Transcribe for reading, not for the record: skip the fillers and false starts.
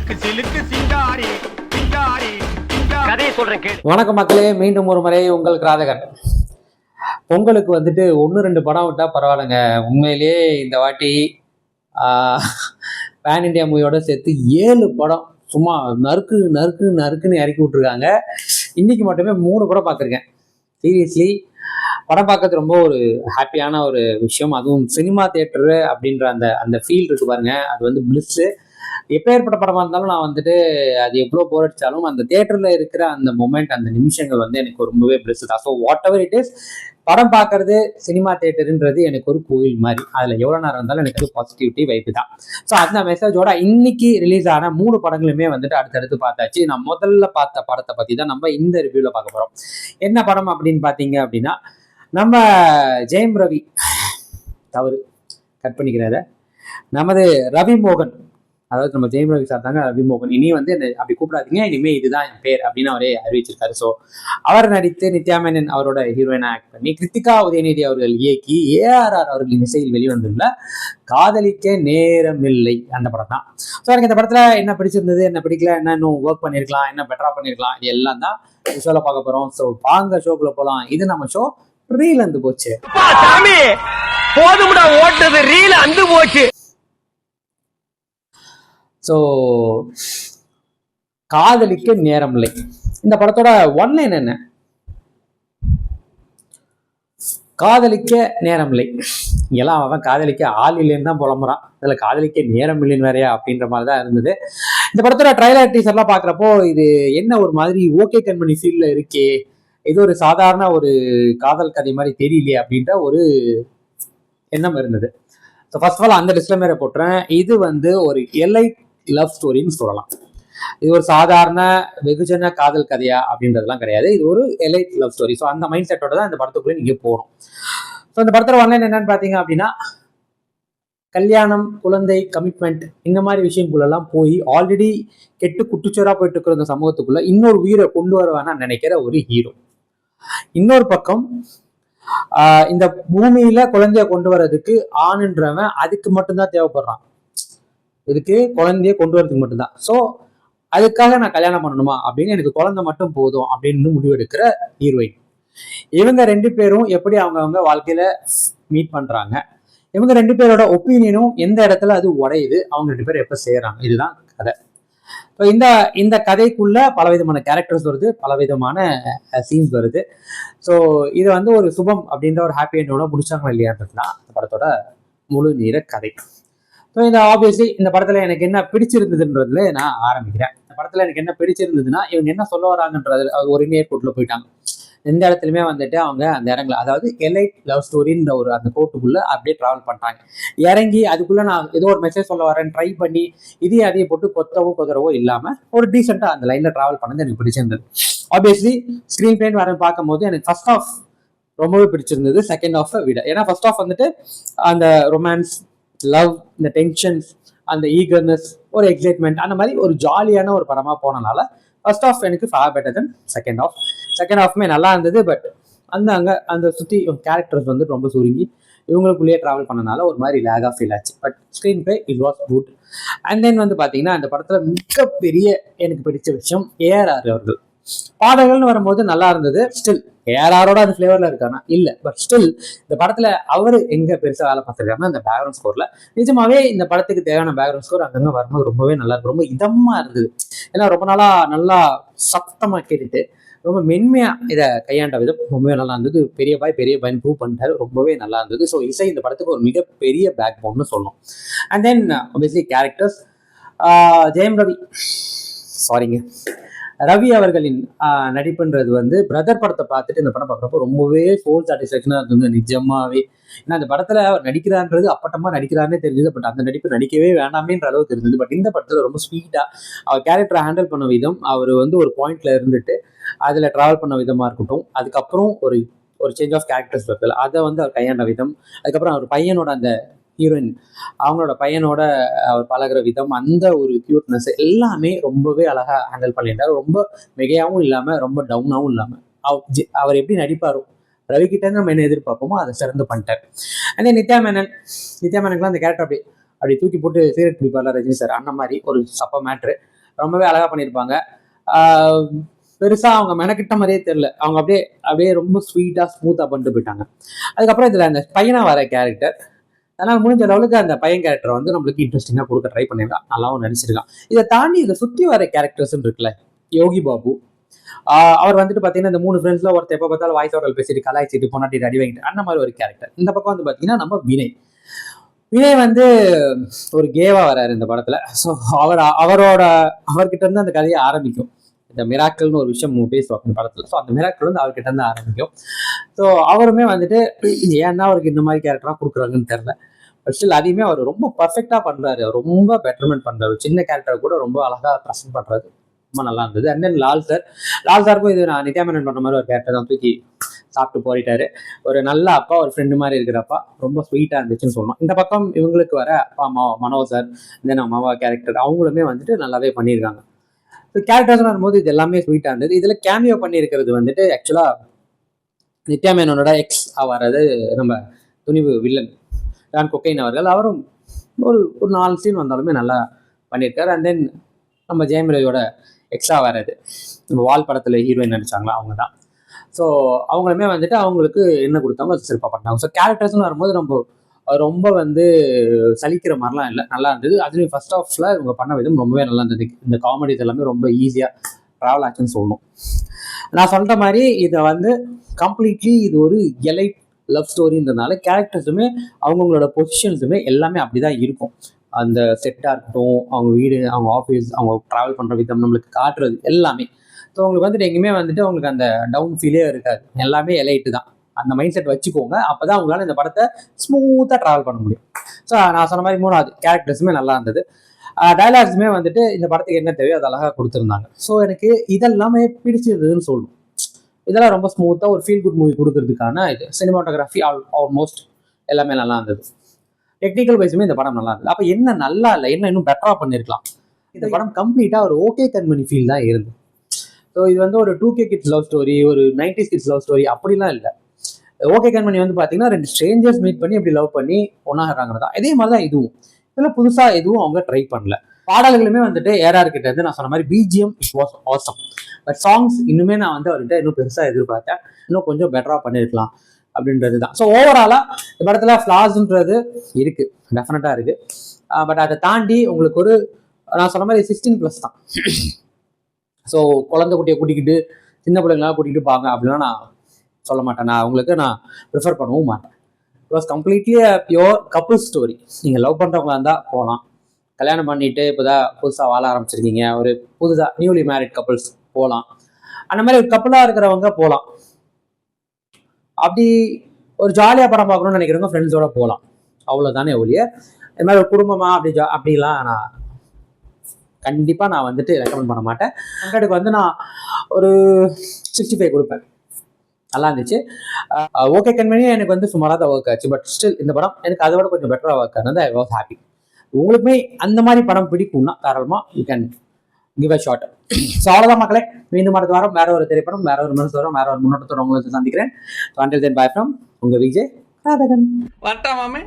சிலுக்கு சிலுக்கு சிங்காரி சிங்காரி கதையை சொல்றேன் கேளு. வணக்கம் மக்களே, மீண்டும் ஒரு முறை உங்கள் கிராதகன். பொங்கலுக்கு வந்துட்டு 1-2 படம் விட்டா பரவாயில்லைங்க. உண்மையிலேயே இந்த வாட்டி பேன் இண்டியா மூவியோட சேர்த்து 7 படம் சும்மா நறுக்கு நறுக்கு நறுக்குன்னு இறக்கி விட்டுருக்காங்க. இன்னைக்கு மட்டுமே 3 படம் பார்த்துருக்கேன். சீரியஸ்லி படம் பார்க்கறது ரொம்ப ஒரு ஹாப்பியான ஒரு விஷயம். அதுவும் சினிமா தியேட்டரு அப்படின்ற அந்த அந்த ஃபீல் இருக்கு பாருங்க, அது வந்து பிளிஸ்ஸு. எப்போ ஏற்பட்ட படமா இருந்தாலும் நான் வந்துட்டு அது எவ்வளோ போர் அடிச்சாலும் அந்த தியேட்டர்ல இருக்கிற அந்த மொமெண்ட், அந்த நிமிஷங்கள் வந்து எனக்கு ரொம்பவே பிளஸ் தான். So what ever it is, படம் பார்க்கறது சினிமா தியேட்டருன்றது எனக்கு ஒரு கோயில் மாதிரி. அதில் எவ்வளோ நேரம் இருந்தாலும் எனக்கு பாசிட்டிவிட்டி வைப்பு தான். ஸோ அந்த மெசேஜோட இன்னைக்கு ரிலீஸ் ஆன 3 படங்களுமே வந்துட்டு அடுத்தடுத்து பார்த்தாச்சு. நான் முதல்ல பார்த்த படத்தை பற்றி தான் நம்ம இந்த ரிவ்யூவில் பார்க்க போகிறோம். என்ன படம் அப்படின்னு பார்த்தீங்க அப்படின்னா, நம்ம ஜெயம் ரவி தவறு கட் பண்ணிக்கிறத நமது ரவி மோகன், அதாவது நம்ம ஜெயம் ரவி சார் தாங்க ரவி மோகன். இனி வந்து என்ன அப்படி கூப்பிடாதீங்க, இனிமே இதுதான் என் பேர் அப்படின்னு அவரே அறிவிச்சிருக்காரு. ஸோ அவர் நடித்து நித்யா மேனன் அவரோட ஹீரோயினா ஆக்ட் பண்ணி கிருத்திகா உதயநிதி அவர்கள் இயக்கி ஏஆர்ஆர் அவர்களின் இசையில் வெளிவந்துள்ள காதலிக்க நேரமில்லை அந்த படம் தான். ஸோ எனக்கு இந்த படத்துல என்ன பிடிச்சிருந்தது, என்ன பிடிக்கல, என்ன இன்னும் ஒர்க் பண்ணியிருக்கலாம், என்ன பெட்டரா பண்ணியிருக்கலாம், இது எல்லாம் தான் ஷோல பார்க்க போறோம். ஸோ வாங்க ஷோக்குள்ள போகலாம். இது நம்ம ஷோ ரீல் அந்து போச்சு. போதும்டா ஓட்டது, ரீல் அந்து போச்சு. ஸோ காதலிக்க நேரம் இல்லை இந்த படத்தோட ஒன்லைன் என்ன? காதலிக்க நேரம் இல்லை. இங்கெல்லாம் அவன் காதலிக்க ஆள் இல்லைன்னு தான் புலம்புறான், இதுல காதலிக்க நேரம் இல்லைன்னு வேறையா அப்படின்ற மாதிரி தான் இருந்தது. இந்த படத்தோட ட்ரைலர் டீசர்லாம் பார்க்குறப்போ இது என்ன ஒரு மாதிரி ஓகே கண்மணி ஃபீல்ல இருக்கே, இது ஒரு சாதாரண ஒரு காதல் கதை மாதிரி தெரியலையே அப்படின்ற ஒரு எண்ணம் இருந்தது. ஸோ ஃபர்ஸ்ட் ஆஃப் ஆல் அந்த டிஸ்க்ளைமரை போட்டுறேன், இது வந்து ஒரு எலைட் லவ் ஸ்டோரின்னு சொல்லலாம். இது ஒரு சாதாரண வெகுஜன காதல் கதையா அப்படின்றதுலாம் கிடையாது. இது ஒரு எலைட் லவ் ஸ்டோரி. ஸோ அந்த மைண்ட் செட்டோட தான் இந்த படத்துக்குள்ளே நீங்க போகணும். ஸோ இந்த படத்தோட ஒன்லைன் என்னன்னு பார்த்தீங்க அப்படின்னா, கல்யாணம், குழந்தை, கமிட்மெண்ட் இந்த மாதிரி விஷயங்களெல்லாம் போய் ஆல்ரெடி கெட்டு குட்டுச்சோரா போயிட்டு இருக்கிற இந்த சமூகத்துக்குள்ள இன்னொரு உயிரை கொண்டு வருவானா நினைக்கிற ஒரு ஹீரோ. இன்னொரு பக்கம் இந்த பூமியில குழந்தைய கொண்டு வர்றதுக்கு ஆணுன்றவன் அதுக்கு மட்டும்தான் தேவைப்படுறான், இதுக்கு குழந்தைய கொண்டு வரதுக்கு மட்டும்தான். ஸோ அதுக்காக நான் கல்யாணம் பண்ணணுமா அப்படின்னு, எனக்கு குழந்தை மட்டும் போதும் அப்படின்னு முடிவெடுக்கிற ஹீரோயின். இவங்க 2 பேரும் எப்படி அவங்க வாழ்க்கையில மீட் பண்றாங்க, இவங்க 2 பேரோட ஒப்பீனியனும் எந்த இடத்துல அது உடையுது, அவங்க 2 பேரும் எப்ப செய்யறாங்க, இதுதான் கதை. இந்த கதைக்குள்ள பலவிதமான கேரக்டர்ஸ் வருது, பலவிதமான சீன்ஸ் வருது. ஸோ இது வந்து ஒரு சுபம் அப்படின்ற ஒரு ஹாப்பி எண்டோட முடிச்சாங்களா இல்லையான்றது தான் இந்த படத்தோட முழு நீர கதை. ஸோ இந்த ஆப்வியஸ்லி இந்த படத்துல எனக்கு என்ன பிடிச்சிருந்ததுன்றதுல நான் ஆரம்பிக்கிறேன். இந்த படத்துல எனக்கு என்ன பிடிச்சிருந்ததுன்னா, இவங்க என்ன சொல்ல வராங்கன்றது ஒரு ஏர்போர்ட்ல போயிட்டாங்க. எந்த இடத்துலையுமே வந்துட்டு அவங்க அந்த இடங்களை, அதாவது எலைட் லவ் ஸ்டோரின்ற ஒரு அந்த கோட்டுக்குள்ள அப்படியே டிராவல் பண்றாங்க. இறங்கி அதுக்குள்ள நான் ஏதோ ஒரு மெசேஜ் சொல்ல வரேன் ட்ரை பண்ணி இதையும் அதையும் போட்டு கொதறவோ இல்லாம ஒரு டீசெண்டா அந்த லைன்ல டிராவல் பண்ணது எனக்கு பிடிச்சிருந்தது. ஆப்வியஸ்லி ஸ்கிரீன் பிளே வரேன் பார்க்கும்போது எனக்கு ஃபர்ஸ்ட் ஆஃப் ரொம்பவே பிடிச்சிருந்தது செகண்ட் ஆஃப் விட. ஏன்னா ஃபர்ஸ்ட் ஆஃப் வந்துட்டு அந்த ரொமான்ஸ், லவ், இந்த டென்ஷன்ஸ், அந்த ஈகர்னஸ், ஒரு எக்ஸைட்மெண்ட், அந்த மாதிரி ஒரு ஜாலியான ஒரு படமா போனனால ஃபர்ஸ்ட் ஆஃப் எனக்கு far better then second half. Second ஆஃப்மே நல்லா இருந்தது. பட் அந்த சுற்றி கேரக்டர்ஸ் வந்து ரொம்ப சுருங்கி இவங்களுக்குள்ளேயே ட்ராவல் பண்ணனால ஒரு மாதிரி லேகாக ஃபீல் ஆச்சு. But screen play it was good. And then வந்து பார்த்தீங்கன்னா, அந்த படத்தில் மிகப்பெரிய எனக்கு பிடிச்ச விஷயம் ஏஆர்ஆர் அவர்கள். பாடல்கள்னு வரும்போது நல்லா இருந்தது. ஸ்டில் ஏஆர்ஆரோட அந்த ஃப்ளேவர்ல இருக்கானா இல்லை, பட் ஸ்டில் இந்த படத்துல அவரு எங்க பெருசா வேலை பார்த்துருக்காருன்னா அந்த பேக்ரவுண்ட் ஸ்கோர்ல நிஜமாவே இந்த படத்துக்கு தேவையான பேக்ரவுண்ட் ஸ்கோர் அங்கங்க வரும்போது ரொம்பவே நல்லா இருக்கு, ரொம்ப இதமா இருந்தது. ஏன்னா ரொம்ப நாளா நல்லா சத்தமா கேட்டுட்டு ரொம்ப மென்மையா இதை கையாண்ட விதம் ரொம்பவே நல்லா இருந்தது. பெரிய பாய் ப்ரூவ் பண்ணிட்டாரு, ரொம்பவே நல்லா இருந்தது. ஸோ இசை இந்த படத்துக்கு ஒரு மிகப்பெரிய பேக் போன்னு சொல்லணும். And then obviously characters, Jayam Ravi அவர்களின் நடிப்புன்றது வந்து பிரதர் படத்தை பார்த்துட்டு இந்த படம் பார்க்குறப்போ ரொம்பவே சோல் சாட்டிஸ்ஃபேக்ஷனாக இருந்தது நிஜமாவே. ஏன்னா அந்த படத்தில் அவர் நடிக்கிறான்றது அப்பட்டமாக நடிக்கிறாருன்னே தெரிஞ்சது. பட் அந்த நடிப்பு நடிக்கவே வேண்டாமேன்ற அளவுக்கு இருந்தது. பட் இந்த படத்தில் ரொம்ப ஸ்வீட்டாக அவர் கேரக்டரை ஹேண்டில் பண்ண விதம், அவர் வந்து ஒரு பாயிண்ட்ல இருந்துட்டு அதில் ட்ராவல் பண்ண விதமாக இருக்கட்டும், அதுக்கப்புறம் ஒரு சேஞ்ச் ஆஃப் கேரக்டர்ஸ் வருது, அதை வந்து அவர் கையாண்ட விதம், அதுக்கப்புறம் அவர் பையனோட அந்த ஹீரோயின் அவங்களோட பையனோட அவர் பழகிற விதம், அந்த ஒரு கியூட்னஸ் எல்லாமே ரொம்பவே அழகா ஹேண்டில் பண்ணிட்டார். ரொம்ப மிகையாகவும் இல்லாமல் ரொம்ப டவுனாகவும் இல்லாமல் அவர் எப்படி நடிப்பாரோ ரவிக்கிட்ட நம்ம என்ன எதிர்பார்ப்போமோ அதை சிறந்து பண்ணிட்டார். அதே நித்யா மேனனுக்குலாம் அந்த கேரக்டர் அப்படி தூக்கி போட்டு சீரட் பிடிப்பார்ல ரஜினி சார், அந்த மாதிரி ஒரு சப்ப மேட்ரு. ரொம்பவே அழகாக பண்ணியிருப்பாங்க. பெருசாக அவங்க மெனக்கிட்ட மாதிரியே தெரியல, அவங்க அப்படியே அப்படியே ரொம்ப ஸ்வீட்டாக ஸ்மூத்தாக பண்ணிட்டு போயிட்டாங்க. அதுக்கப்புறம் இதில் அந்த பையனாக வர கேரக்டர், அதனால் முடிஞ்ச அளவுக்கு அந்த பையன் கேரக்டர் வந்து நம்மளுக்கு இன்ட்ரெஸ்டிங்காக கொடுக்க ட்ரை பண்ணியிருக்கான், நல்லாவும் நடிச்சிருக்கான். இதை தாண்டி இதை சுற்றி வர கேரக்டர்ஸ்ன்னு இருக்குல்ல, யோகி பாபு அவர் வந்துட்டு பார்த்தீங்கன்னா இந்த 3 ஃப்ரெண்ட்ஸில் ஒருத்தர் எப்போ பார்த்தாலும் வாய்ஸ் ஓவர்கள் பேசிட்டு கலாய்ச்சிட்டு பொன்னாட்டி அடி வாங்கிட்டு அந்த மாதிரி ஒரு கேரக்டர். இந்த பக்கம் வந்து பார்த்தீங்கன்னா நம்ம வினய் வந்து ஒரு கேவா வராரு இந்த படத்துல. ஸோ அவர்கிட்ட இருந்து அந்த கதையை ஆரம்பிக்கும். இந்த மிராக்கல்னு ஒரு விஷயம் பேசுவாங்க இந்த படத்துல. ஸோ அந்த மிராக்கல் வந்து அவர்கிட்ட இருந்து ஆரம்பிக்கும். ஸோ அவருமே வந்துட்டு ஏன்னா அவருக்கு இந்த மாதிரி கேரக்டராக கொடுக்குறாங்கன்னு தெரியல, பட் ஸ்டில் அதையுமே அவர் ரொம்ப பர்ஃபெக்டா பண்றாரு, ரொம்ப பெட்டர்மெண்ட் பண்றாரு. சின்ன கேரக்டர் கூட ரொம்ப அழகா ப்ரெசென்ட் பண்றாரு, ரொம்ப நல்லா இருந்தது. அண்ட் தென் லால் சாருக்கும் இது நான் நித்யா மேனன் பண்ண மாதிரி ஒரு கேரக்டர் தான், தூக்கி சாப்பிட்டு போயிட்டாரு. ஒரு நல்ல அப்பா, ஒரு ஃப்ரெண்டு மாதிரி இருக்கிறப்பா, ரொம்ப ஸ்வீட்டாக இருந்துச்சுன்னு சொல்லணும். இந்த பக்கம் இவங்களுக்கு வர அப்பா அம்மா மனோஜ் சார், தென் அம்மாவா கேரக்டர், அவங்களுமே வந்துட்டு நல்லாவே பண்ணியிருக்காங்க. ஸோ கேரக்டர்ஸ்னு வரும்போது இது எல்லாமே ஸ்வீட்டாக இருந்தது. இதில் கேமியோ பண்ணியிருக்கிறது வந்துட்டு ஆக்சுவலாக நித்யா மேனனோட எக்ஸ் வர்றது நம்ம துணிவு வில்லன் டான் கொக்கைன் அவர்கள். அவரும் ஒரு 4 சீன் வந்தாலுமே நல்லா பண்ணியிருக்காரு. அண்ட் தென் நம்ம ஜெயம் ரவியோட எக்ஸ்ட்ரா வர்றது, நம்ம வால் படத்தில் ஹீரோயின் நடிச்சாங்களா அவங்க தான். ஸோ அவங்களுமே வந்துட்டு அவங்களுக்கு என்ன கொடுத்தாங்க அது சிறப்பாக பண்ணாங்க. ஸோ கேரக்டர்ஸ்னு வரும்போது ரொம்ப வந்து சலிக்கிற மாதிரிலாம் இல்லை, நல்லா இருந்தது. அதுலேயும் ஃபர்ஸ்ட் ஹாஃப்ல இவங்க பண்ண விதம் ரொம்பவே நல்லா இருந்தது. இந்த காமெடிஸ் எல்லாமே ரொம்ப ஈஸியாக ட்ராவல் ஆச்சுன்னு சொல்லணும். நான் சொல்கிற மாதிரி இதை வந்து கம்ப்ளீட்லி இது ஒரு எலைட் லவ் ஸ்டோரின்றதுனால கேரக்டர்ஸுமே அவங்களோட பொசிஷன்ஸுமே எல்லாமே அப்படி தான் இருக்கும். அந்த செட்டாக இருக்கட்டும், அவங்க வீடு, அவங்க ஆஃபீஸ், அவங்க ட்ராவல் பண்ணுற விதம், நம்மளுக்கு காட்டுறது எல்லாமே. ஸோ உங்களுக்கு வந்துட்டு எங்கேயுமே வந்துட்டு அவங்களுக்கு அந்த டவுன் ஃபீலே இருக்காது, எல்லாமே எலைட்டு தான். அந்த மைண்ட் செட் வச்சுக்கோங்க, அப்போ தான் உங்களால் இந்த படத்தை ஸ்மூத்தாக ட்ராவல் பண்ண முடியும். ஸோ நான் சொன்ன மாதிரி 3வது கேரக்டர்ஸுமே நல்லா இருந்தது. டைலாக்ஸுமே வந்துட்டு இந்த படத்துக்கு என்ன தேவையோ அது அழகாக கொடுத்துருந்தாங்க. ஸோ எனக்கு இதெல்லாமே பிடிச்சிருந்ததுன்னு சொல்லணும். இதெல்லாம் ரொம்ப ஸ்மூத்தாக ஒரு ஃபீல் குட் மூவி கொடுக்கறதுக்கான இது சினிமாட்டோகிராஃபி ஆல்மோஸ்ட் எல்லாமே நல்லா இருந்தது. டெக்னிக்கல் வைஸுமே இந்த படம் நல்லா இருந்தது. அப்போ என்ன நல்லா இல்லை, என்ன இன்னும் பெட்டராக பண்ணியிருக்கலாம். இந்த படம் கம்ப்ளீட்டாக ஒரு ஓகே கண்மணி ஃபீல் தான் இருந்து. ஸோ இது வந்து ஒரு 2K கிட்ஸ் லவ் ஸ்டோரி, ஒரு 90s கிட்ஸ் லவ் ஸ்டோரி அப்படிலாம் இல்லை. ஓகே கண்மணி வந்து பார்த்தீங்கன்னா 2 ஸ்ட்ரேஞ்சர்ஸ் மீட் பண்ணி இப்படி லவ் பண்ணி ஒன்றாகிறாங்க தான். இதே மாதிரி தான் இதுவும். இதில் புதுசாக எதுவும் அவங்க ட்ரை பண்ணல. பாடல்களுமே வந்துட்டு ஏஆர் கிட்ட இருந்து நான் சொன்ன மாதிரி BGM it was awesome. But songs இன்னுமே நான் வந்து அவர்கிட்ட இன்னும் பெருசாக எதிர்பார்த்தேன், இன்னும் கொஞ்சம் பெட்டராக பண்ணியிருக்கலாம் அப்படின்றது தான். ஸோ ஓவராலாக இந்த படத்தில் ஃப்ளாஸ்ன்றது இருக்குது, டெஃபினட்டாக இருக்குது. பட் அதை தாண்டி உங்களுக்கு ஒரு நான் சொன்ன மாதிரி 16+ தான். ஸோ குழந்தை குட்டியை கூட்டிக்கிட்டு சின்ன பிள்ளைங்களாம் கூட்டிகிட்டு பாங்க அப்படின்னா நான் சொல்ல மாட்டேன். நான் ப்ரிஃபர் பண்ணவும் மாட்டேன். It was completely pure couple story. நீங்கள் லவ் பண்ணுறவங்களா இருந்தால் போகலாம், கல்யாணம் பண்ணிட்டு இப்போதான் புதுசாக வாழ ஆரம்பிச்சிருக்கீங்க, ஒரு புதுசாக நியூலி மேரிட் கப்புள்ஸ் போகலாம், அந்த மாதிரி ஒரு கப்புளாக இருக்கிறவங்க போகலாம். அப்படி ஒரு ஜாலியாக படம் பார்க்கணும்னு நினைக்கிறவங்க ஃப்ரெண்ட்ஸோட போகலாம், அவ்வளோதானே ஒழிய இது மாதிரி ஒரு குடும்பமாக அப்படிலாம் நான் கண்டிப்பாக நான் வந்துட்டு ரெக்கமெண்ட் பண்ண மாட்டேன். அங்கடுக்கு வந்து நான் ஒரு 65 கொடுப்பேன். நல்லா இருந்துச்சு. ஓகே கண்மணியே எனக்கு வந்து சுமாராக தான் ஒர்க் ஆச்சு. பட் ஸ்டில் இந்த படம் எனக்கு அதை விட கொஞ்சம் பெட்டராக ஒர்க் ஆனது. I was happy. உங்களுக்குமே அந்த மாதிரி படம் பிடிக்கும்னா தாராளமாக you can give a shot. So அவ்வளோதான் மக்களே, மீண்டும் அடுத்த வாரம் வேற ஒரு திரைப்படம், வேற ஒரு மனசோரம், வேற ஒரு முன்னோட்டத்தோட உங்களுக்கு சந்திக்கிறேன். So until then by from உங்கள் விஜய் ராதகன். வரட்டா மாமே.